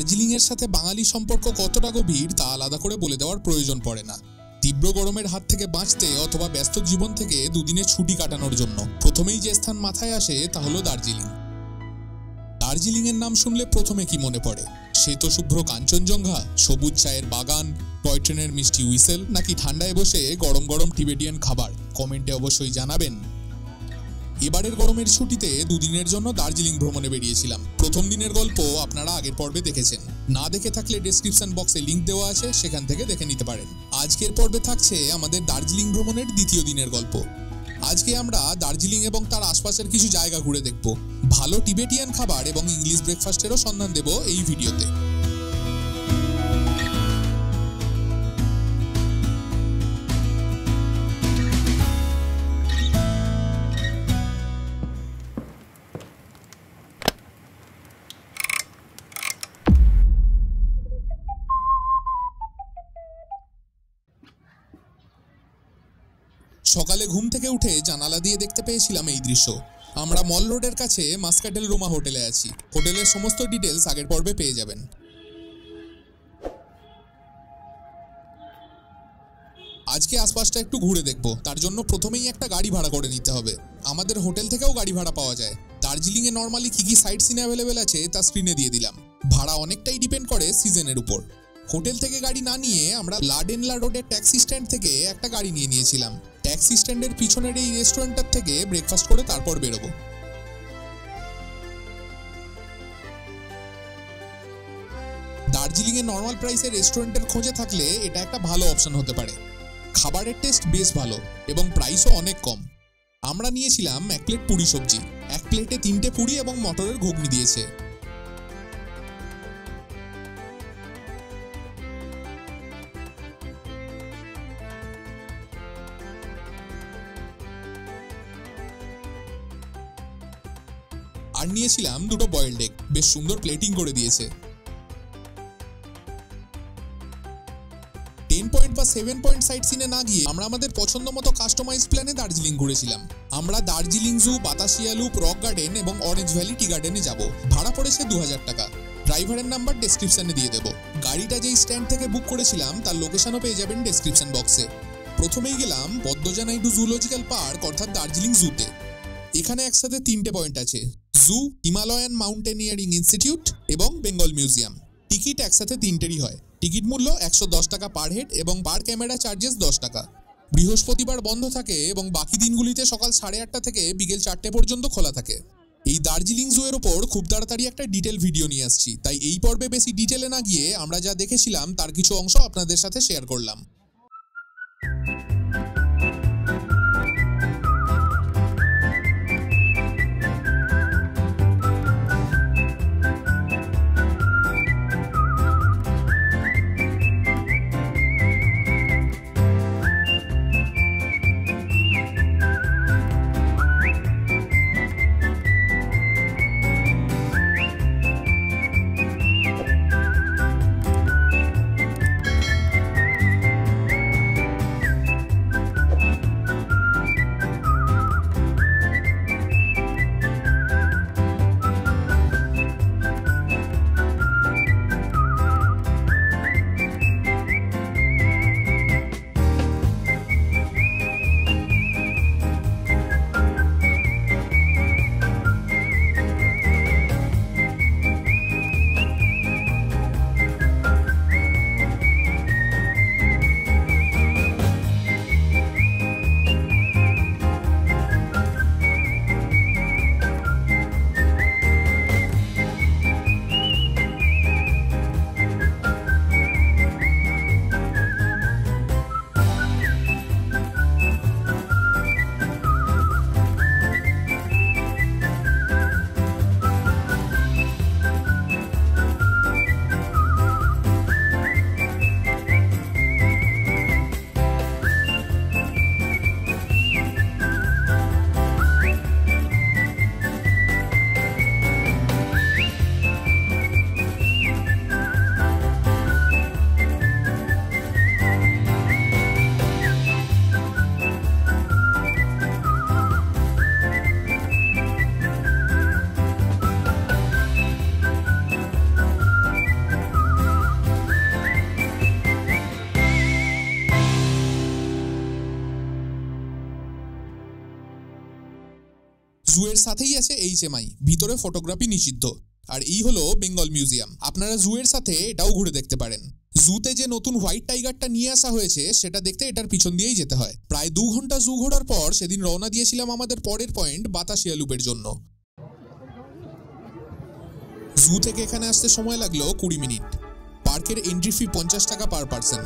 দার্জিলিং এর সাথে বাঙালি সম্পর্ক কতটা গভীর তা আলাদা করে বলে দেওয়ার প্রয়োজন পড়ে না। তীব্র গরমের হাত থেকে বাঁচতে অথবা ব্যস্ত জীবন থেকে দুদিনের ছুটি কাটানোর জন্য প্রথমেই যে স্থান মাথায় আসে তা হলো দার্জিলিং। দার্জিলিং এর নাম শুনলে প্রথমে কি মনে পড়ে? শ্বেত শুভ্র কাঞ্চনজঙ্ঘা, সবুজ চায়ের বাগান, টয় ট্রেনের মিষ্টি হুইসেল, নাকি ঠান্ডায় বসে গরম গরম টিবেটিয়ান খাবার? কমেন্টে অবশ্যই জানাবেন। এবারের গরমের ছুটিতে দুদিনের জন্য দার্জিলিং ভ্রমণে বেরিয়েছিলাম। প্রথম দিনের গল্প আপনারা আগের পর্বে দেখেছেন, না দেখে থাকলে ডেসক্রিপশন বক্সে লিংক দেওয়া আছে, সেখান থেকে দেখে নিতে পারেন। আজকের পর্বে থাকছে আমাদের দার্জিলিং ভ্রমণের দ্বিতীয় দিনের গল্প। আজকে আমরা দার্জিলিং এবং তার আশপাশের কিছু জায়গা ঘুরে দেখব, ভালো টিবেটিয়ান খাবার এবং ইংলিশ ব্রেকফাস্টেরও সন্ধান দেব এই ভিডিওতে। সকালে ঘুম থেকে উঠে জানালা দিয়ে দেখতে পেয়েছিলাম এই দৃশ্য। আমরা মল রোডের কাছে মাস্কাটেল রোমা হোটেলে আছি। হোটেলের সমস্ত ডিটেলস আগের পর্বে পেয়ে যাবেন। আজকে আশপাশটা একটু ঘুরে দেখব, তার জন্য প্রথমেই একটা গাড়ি ভাড়া করে নিতে হবে। আমাদের হোটেল থেকেও গাড়ি ভাড়া পাওয়া যায়। দার্জিলিং এ নর্মালি কি কি সাইট সিন অ্যাভেলেবেল আছে তা স্ক্রিনে দিয়ে দিলাম। ভাড়া অনেকটাই ডিপেন্ড করে সিজনের উপর। হোটেল থেকে গাড়ি না নিয়ে আমরা লাডেনলা রোডের ট্যাক্সি স্ট্যান্ড থেকে একটা গাড়ি নিয়েছিলাম। ট্যাক্সি স্ট্যান্ডের পিছনের এই রেস্টুরেন্টটার থেকে ব্রেকফাস্ট করে তারপর বেরোবো। দার্জিলিং এ নর্মাল প্রাইসের রেস্টুরেন্টের খোঁজে থাকলে এটা একটা ভালো অপশন হতে পারে। খাবারের টেস্ট বেশ ভালো এবং প্রাইসও অনেক কম। আমরা নিয়েছিলাম এক প্লেট পুরি সবজি, এক প্লেটে 3টে পুরি এবং মটরের ঘুগনি দিয়েছে। আর নিয়েছিলাম 2টো বয়েলড এগ, বেশ সুন্দর প্লেটিং করে দিয়েছে। 10 পয়েন্ট বা 7 পয়েন্ট সাইট সিনে না গিয়ে আমরা আমাদের পছন্দ মতো কাস্টমাইজ প্ল্যানে দার্জিলিং ঘুরেছিলাম। আমরা দার্জিলিং জু, বাতাসিয়া লুপ, রক গার্ডেন এবং অরেঞ্জ ভ্যালি টি গার্ডেনে যাব। ভাড়া পড়েছে 2000 টাকা। ড্রাইভারের নাম্বার ডেসক্রিপশনে দিয়ে দেবো। গাড়িটা যেই স্ট্যান্ড থেকে বুক করেছিলাম তার লোকেশনও পেয়ে যাবেন ডেসক্রিপশন বক্সে। প্রথমেই গেলাম পদ্মজা নাইডু জুলজিক্যাল পার্ক অর্থাৎ দার্জিলিং জুতে। এখানে একসাথে 3টে পয়েন্ট আছে, জু, হিমালয়ান মাউন্টেনিয়ারিং ইনস্টিটিউট এবং বেঙ্গল মিউজিয়াম। টিকিট একসাথে 3টেরই হয়। টিকিট মূল্য 110 টাকা পার হেড এবং পার ক্যামেরা চার্জেস 10 টাকা। বৃহস্পতিবার বন্ধ থাকে এবং বাকি দিনগুলিতে সকাল 8:30 থেকে বিকেল 4টে পর্যন্ত খোলা থাকে। এই দার্জিলিং জু এর ওপর খুব তাড়াতাড়ি একটা ডিটেল ভিডিও নিয়ে আসছি, তাই এই পর্বে বেশি ডিটেলে না গিয়ে আমরা যা দেখেছিলাম তার কিছু অংশ আপনাদের সাথে শেয়ার করলাম। জু এর সাথেই আছে HMI, ভিতরে ফটোগ্রাফি নিষিদ্ধ। আর এই হলো বেঙ্গল মিউজিয়াম। আপনারা জু এর সাথে এটাও ঘুরে দেখতে পারেন। জুতে যে নতুন হোয়াইট টাইগারটা নিয়ে আসা হয়েছে সেটা দেখতে এটার পিছন দিয়েই যেতে হয়। প্রায় 2 ঘন্টা জু ঘোরার পর সেদিন রওনা দিয়েছিলাম আমাদের পরের পয়েন্ট বাতাসিয়া লুপের জন্য। জু থেকে এখানে আসতে সময় লাগলো 20 মিনিট। পার্কের এন্ট্রি ফি 50 টাকা পার পার্সন।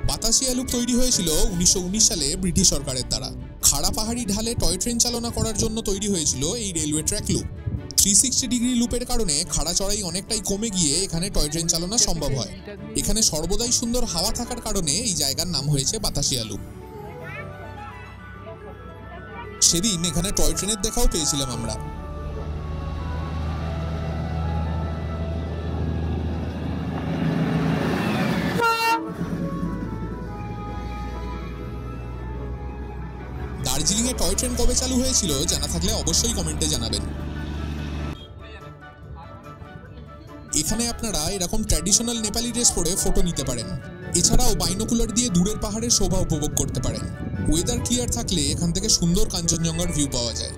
বাতাসিয়া লুপ তৈরি হয়েছিল 1919 সালে ব্রিটিশ সরকারের দ্বারা। খাড়া পাহাড়ি ঢালে টয় ট্রেন চালনা করার জন্য তৈরি হয়েছিল এই রেলওয়ে ট্র্যাক লুপ। 360 ডিগ্রি লুপের কারণে খাড়া চড়াই অনেকটাই কমে গিয়ে এখানে টয় ট্রেন চালনা সম্ভব হয়। এখানে সর্বদাই সুন্দর হাওয়া থাকার কারণে এই জায়গার নাম হয়েছে বাতাসিয়া লুপ। সেদিন এখানে টয় ট্রেনের দেখাও পেয়েছিলাম আমরা। দার্জিলিং এ টয় ট্রেন কবে চালু হয়েছিল জানা থাকলে অবশ্যই কমেন্টে জানাবেন। এখানে আপনারা এরকম ট্র্যাডিশনাল নেপালি ড্রেস পরে ফটো নিতে পারেন। এছাড়াও বাইনোকুলার দিয়ে দূরের পাহাড়ের শোভা উপভোগ করতে পারেন। ওয়েদার ক্লিয়ার থাকলে এখান থেকে সুন্দর কাঞ্চনজঙ্ঘার ভিউ পাওয়া যায়।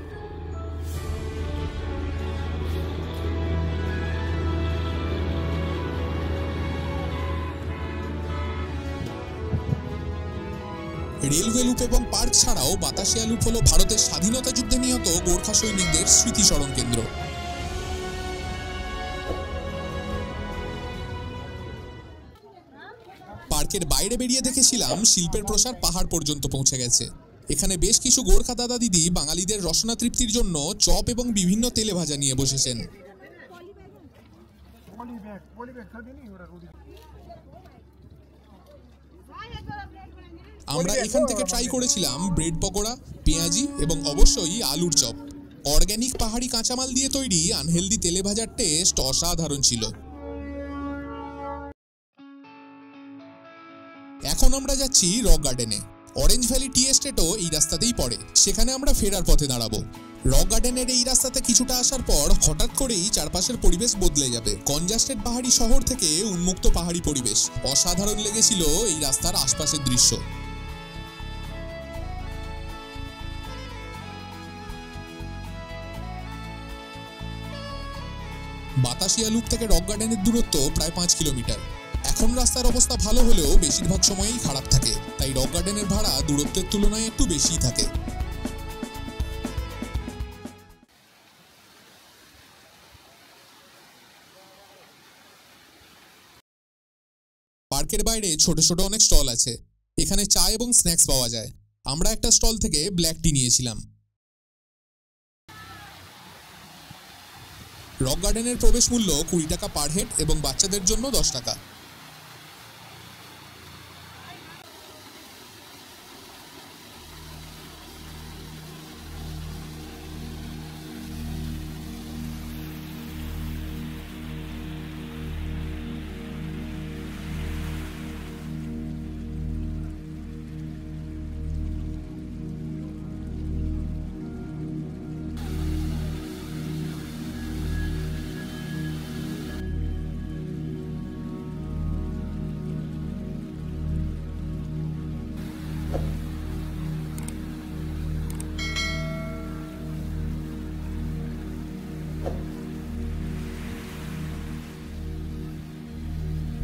রেলওয়ে লুপ এবং পার্ক ছাড়াও বাতাসিয়া লুপ হলো ভারতের স্বাধীনতা যুদ্ধে নিহত গোর্খা সৈনিকদের স্মৃতিস্মরণ কেন্দ্র। পার্কের বাইরে বেরিয়ে দেখেছিলাম শিল্পের প্রসার পাহাড় পর্যন্ত পৌঁছে গেছে। এখানে বেশ কিছু গোর্খা দাদা দিদি বাঙালিদের রসনা তৃপ্তির জন্য চপ এবং বিভিন্ন তেলে ভাজা নিয়ে বসেছেন। আমরা এখান থেকে ট্রাই করেছিলাম ব্রেড পকোড়া, পেঁয়াজি এবং অবশ্যই আলুর চপ। অর্গ্যানিক পাহাড়ি কাঁচামাল দিয়ে তৈরি আনহেলদি তেলে ভাজার টেস্ট অসাধারণ ছিল। এখন আমরা যাচ্ছি রক গার্ডেনে। অরেঞ্জ ভ্যালি টি এস্টেটও এই রাস্তাতেই পড়ে। সেখানে আমরা ফেরার পথে দাঁড়াবো। রক গার্ডেনের এই রাস্তাতে কিছুটা আসার পর হঠাৎ করেই চারপাশের পরিবেশ বদলে যাবে। কনজাস্টেড পাহাড়ি শহর থেকে উন্মুক্ত পাহাড়ি পরিবেশ। অসাধারণ লেগেছিল এই রাস্তার আশপাশের দৃশ্য। বাতাসিয়া লুপ থেকে রক গার্ডেনের দূরত্ব প্রায় 5 কিলোমিটার। এখন রাস্তার অবস্থা ভালো হলেও বেশিরভাগ সময়ই খারাপ থাকে, তাই রক গার্ডেনের ভাড়া দূরত্বের তুলনায় একটু বেশিই থাকে। পার্কের বাইরে ছোট ছোট অনেক স্টল আছে। এখানে চা এবং স্ন্যাক্স পাওয়া যায়। আমরা একটা স্টল থেকে ব্ল্যাক টি নিয়েছিলাম। রক গার্ডেনের প্রবেশ মূল্য 20 টাকা পার হেড এবং বাচ্চাদের জন্য 10 টাকা।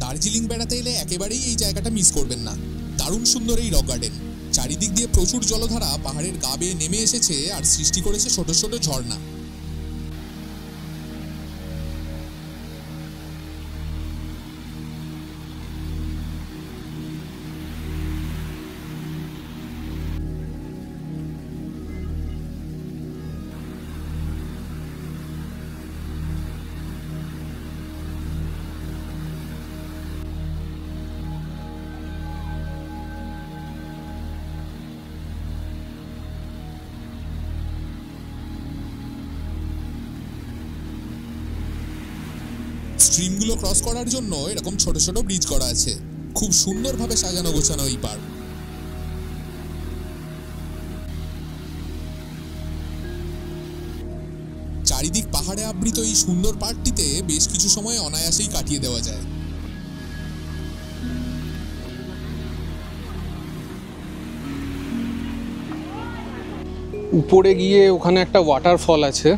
দার্জিলিং বেড়াতে এলে একেবারেই এই জায়গাটা মিস করবেন না। দারুণ সুন্দর এই রক গার্ডেন। চারিদিক দিয়ে প্রচুর জলধারা পাহাড়ের গা বেয়ে নেমে এসেছে আর সৃষ্টি করেছে ছোট ছোট ঝর্ণা। স্ট্রিমগুলো ক্রস করার জন্য এরকম ছোট ছোট ব্রিজ করা আছে। খুব সুন্দরভাবে সাজানো গোছানো এই পার্ক। চারিদিক পাহাড়ে আবৃত এই সুন্দর পার্কটিতে বেশ কিছু সময় অনায়াসেই কাটিয়ে দেওয়া যায়। উপরে গিয়ে ওখানে একটা ওয়াটারফল আছে।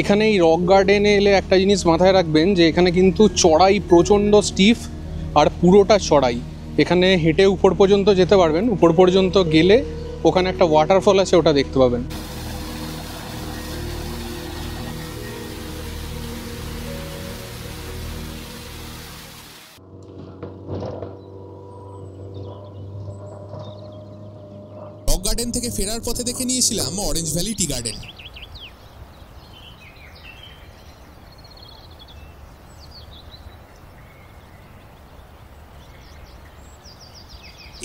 এখানে এই রক গার্ডেনে এলে একটা জিনিস মাথায় রাখবেন যে এখানে কিন্তু চড়াই প্রচণ্ড স্টিফ আর পুরোটা চড়াই। এখানে হেঁটে উপর পর্যন্ত যেতে পারবেন, উপর পর্যন্ত গেলে ওখানে একটা ওয়াটারফল আছে, ওটা দেখতে পাবেন। রক গার্ডেন থেকে ফেরার পথে দেখে নিয়েছিলাম অরেঞ্জ ভ্যালি টি গার্ডেন।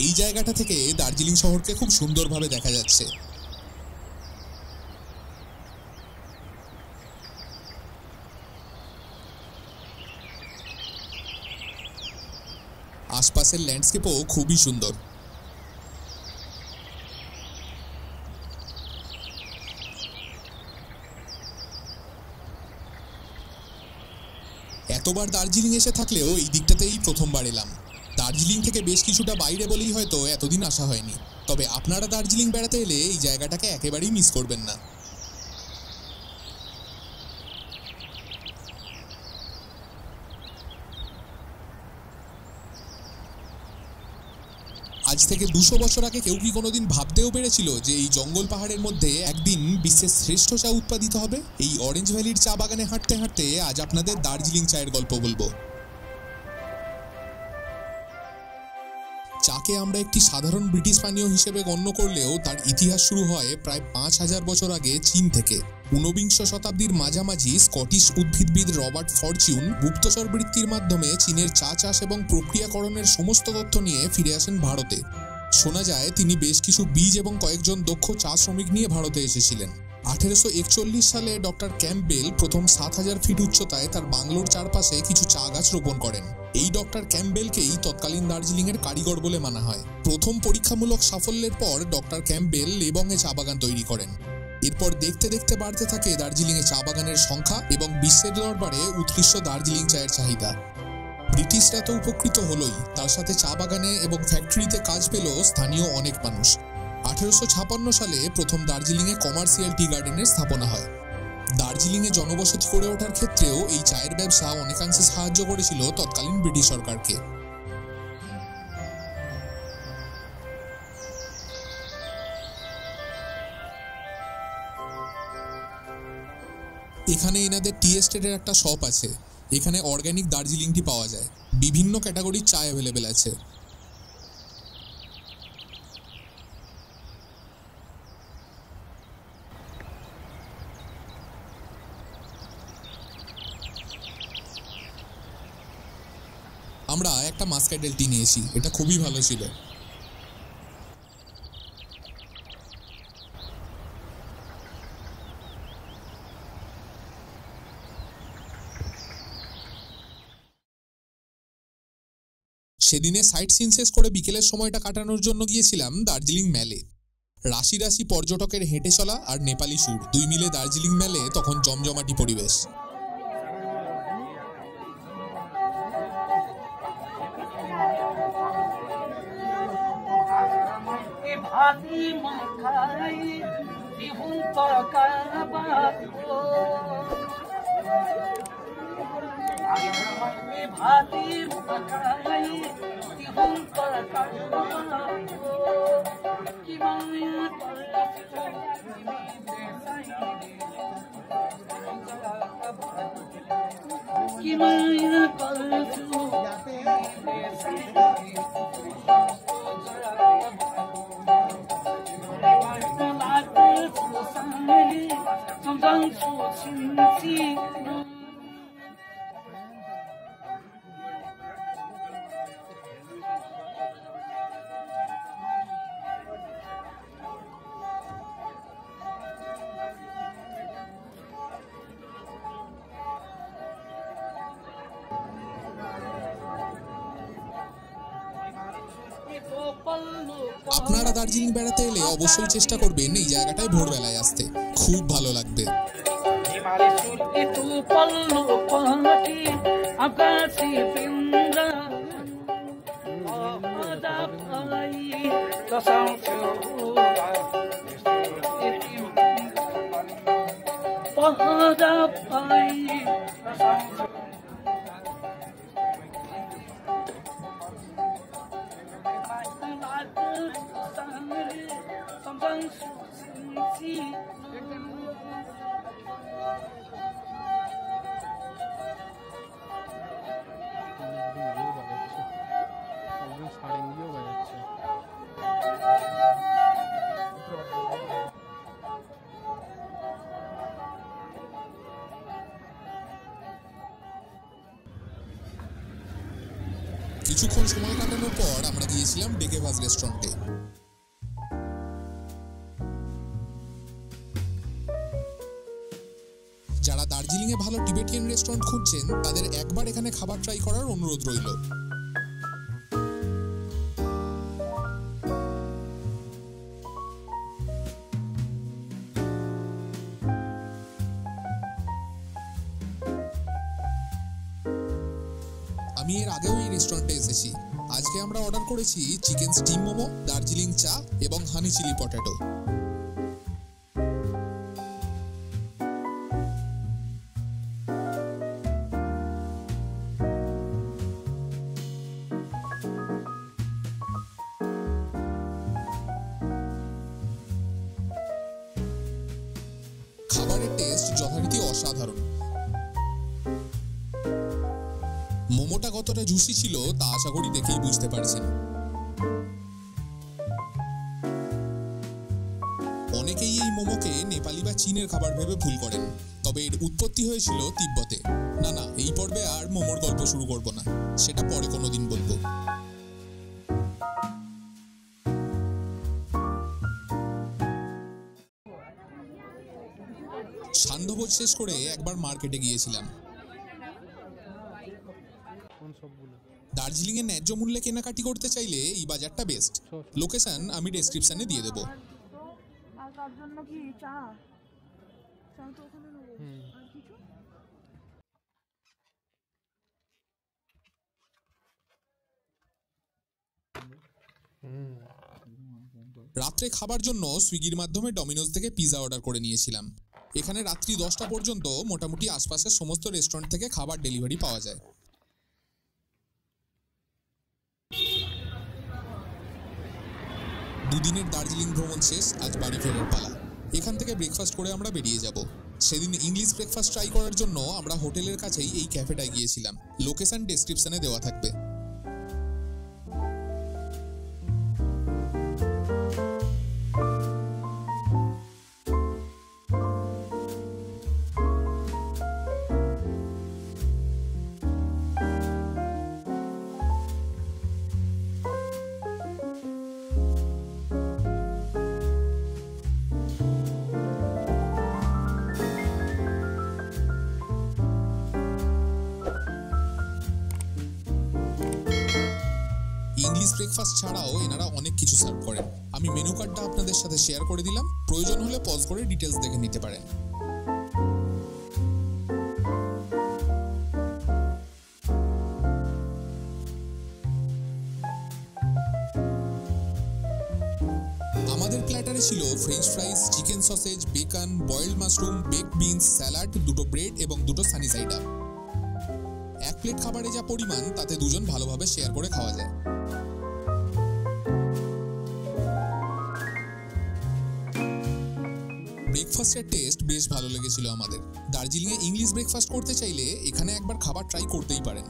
এই জায়গাটা থেকে দার্জিলিং শহরকে খুব সুন্দরভাবে দেখা যাচ্ছে। আশপাশের ল্যান্ডস্কেপও খুবই সুন্দর। এতবার দার্জিলিং এসে থাকলেও এই দিকটাতেই প্রথমবার এলাম। দার্জিলিং থেকে বেশ কিছুটা বাইরে বলেই হয়তো এতদিন আসা হয়নি, তবে আপনারা দার্জিলিং বেড়াতে এলে এই জায়গাটাকে একেবারেই মিস করবেন না। আজ থেকে 200 বছর আগে কেউ কি কোনোদিন ভাবতেও পেরেছিল যে এই জঙ্গল পাহাড়ের মধ্যে একদিন বিশ্বের শ্রেষ্ঠ চা উৎপাদিত হবে? এই অরেঞ্জ ভ্যালির চা বাগানে হাঁটতে হাঁটতে আজ আপনাদের দার্জিলিং চায়ের গল্প বলবো। চাকে আমরা একটি সাধারণ ব্রিটিশ পানীয় হিসেবে গণ্য করলেও তার ইতিহাস শুরু হয় প্রায় 5000 বছর আগে চীন থেকে। 19বিংশ শতাব্দীর মাঝামাঝি স্কটিশ উদ্ভিদবিদ রবার্ট ফরচুন গুপ্তচর বৃত্তির মাধ্যমে চীনের চা চাষ এবং প্রক্রিয়াকরণের সমস্ত তথ্য নিয়ে ফিরে আসেন ভারতে। শোনা যায় তিনি বেশ কিছু বীজ এবং কয়েকজন দক্ষ চা শ্রমিক নিয়ে ভারতে এসেছিলেন। 1841 সালে ডক্টর ক্যাম্পবেল প্রথম 7000 ফিট উচ্চতায় তার বাংলোর চারপাশে কিছু চা গাছ রোপণ করেন। এই ডক্টর ক্যাম্পবেলকেই তৎকালীন দার্জিলিংয়ের কারিগর বলে মানা হয়। প্রথম পরীক্ষামূলক সাফল্যের পর ডক্টর ক্যাম্পবেল লেবংয়ে চা বাগান তৈরি করেন। এরপর দেখতে দেখতে বাড়তে থাকে দার্জিলিংয়ে চা বাগানের সংখ্যা এবং বিশ্বের দরবারে উৎকৃষ্ট দার্জিলিং চায়ের চাহিদা। ব্রিটিশরা তো উপকৃত হলোই, তার সাথে চা বাগানে এবং ফ্যাক্টরিতে কাজ পেল স্থানীয় অনেক মানুষ। 1856 সালে প্রথম দার্জিলিংয়ে কমার্শিয়াল টি গার্ডেনের স্থাপনা হয়। দার্জিলিংয়ে জনবসতি গড়ে ওঠার ক্ষেত্রেও এই চায়ের ব্যবসা অনেকাংশে সাহায্য করেছিল তৎকালীন ব্রিটিশ সরকারকে। এখানে এনাদের টি এস্টেটের একটা শপ আছে। এখানে অর্গানিক দার্জিলিং টি পাওয়া যায়। বিভিন্ন ক্যাটাগরির চা অ্যাভেলেবেল আছে। আমরা একটা মাস্কাডেল টি নিয়েছি, এটা খুবই ভালো ছিল। সেদিনে সাইট সিন শেষ করে বিকেলের সময়টা কাটানোর জন্য গিয়েছিলাম দার্জিলিং ম্যালে। রাশি রাশি পর্যটকের হেঁটে চলা আর নেপালি সুর দুই মিলে দার্জিলিং ম্যালে তখন জমজমাটি পরিবেশ। আপনারা দার্জিলিং বেড়াতে এলে অবশ্যই চেষ্টা করবেন এই জায়গাটায় ভোরবেলায় আসতে, খুব ভালো লাগবে। কিছুক্ষণ সময় কাটানোর পর আমরা গিয়েছিলাম ডেকেভাজ রেস্টুরেন্টে। যারা দার্জিলিংয়ে ভালো টিবেটিয়ান রেস্টুরেন্ট খুঁজছেন তাদের একবার এখানে খাবার ট্রাই করার অনুরোধ রইল। আমি এর আগেও এই রেস্টুরেন্টে এসেছি। আজকে আমরা অর্ডার করেছি চিকেন স্টিম মোমো, দার্জিলিং চা এবং হানি চিলি পটেটো। খাবারের টেস্ট যথারীতি অসাধারণ। মোমোটা কতটা জুসি ছিল তা আশা করি দেখেই বুঝতে পারছেন। অনেকেই এই মোমোকে নেপালি বা চীনের খাবার ভেবে ভুল করেন, তবে এর উৎপত্তি হয়েছিল তিব্বতে। না, এই পর্বে আর মোমোর গল্প শুরু করব না, সেটা পরে কোনোদিন বলবো। সান্ধ্যভোজ শেষ করে একবার মার্কেটে গিয়েছিলাম। দার্জিলিং এ ন্যায্য মূল্যে কেনাকাটি করতে চাইলে এই বাজারটা বেস্ট। লোকেশন আমি ডেসক্রিপশনে দিয়ে দেবো। রাত্রে খাবার জন্য সুইগির মাধ্যমে ডমিনোজ থেকে পিৎজা অর্ডার করে নিয়েছিলাম। এখানে রাত্রি 10টা পর্যন্ত মোটামুটি আশপাশের সমস্ত রেস্টুরেন্ট থেকে খাবার ডেলিভারি পাওয়া যায়। দুদিনের দার্জিলিং ভ্রমণ শেষ, আজ বাড়ি ফেরার পালা। এখান থেকে ব্রেকফাস্ট করে আমরা বেরিয়ে যাব। সেদিন ইংলিশ ব্রেকফাস্ট ট্রাই করার জন্য আমরা হোটেলের কাছেই এই ক্যাফেটায় গিয়েছিলাম। লোকেশন ডেসক্রিপশনে দেওয়া থাকবে। ইংলিশ ব্রেকফাস্ট ছাড়াও এনারা অনেক কিছু সার্ভ করেন। আমি মেনু কার্ডটা আপনাদের সাথে শেয়ার করে দিলাম, প্রয়োজন হলে পজ করে ডিটেলস দেখে নিতে পারেন। আমাদের প্ল্যাটারে ছিল French ফ্রাইজ, chicken sausage, beacon, boiled mushroom, baked beans, salad, দুটো ব্রেড এবং দুটো সানি সাইড আপ। এক প্লেট খাবারে যা পরিমাণ তাতে দুজন ভালোভাবে শেয়ার করে খাওয়া যায়। ব্রেকফাস্টের টেস্ট বেশ ভালো লেগেছিল আমাদের। দার্জিলিংয়ে ইংলিশ ব্রেকফাস্ট করতে চাইলে এখানে একবার খাবার ট্রাই করতেই পারেন।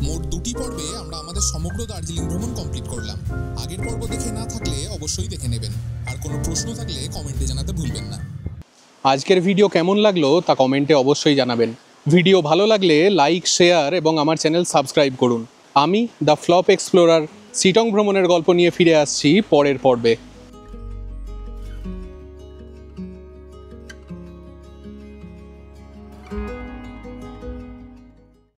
মোট 2টি পর্বে আমরা আমাদের সমগ্র দার্জিলিং ভ্রমণ কমপ্লিট করলাম। আগের পর্ব দেখে না থাকলে অবশ্যই দেখে নেবেন, আর কোনো প্রশ্ন থাকলে কমেন্টে জানাতে ভুলবেন না। আজকের ভিডিও কেমন লাগলো তা কমেন্টে অবশ্যই জানাবেন। ভিডিও ভালো লাগলে লাইক, শেয়ার এবং আমার চ্যানেল সাবস্ক্রাইব করুন। আমি দ্য ফ্লপ এক্সপ্লোরার শিটং ভ্রমণের গল্প নিয়ে ফিরে আসছি পরের পর্বে।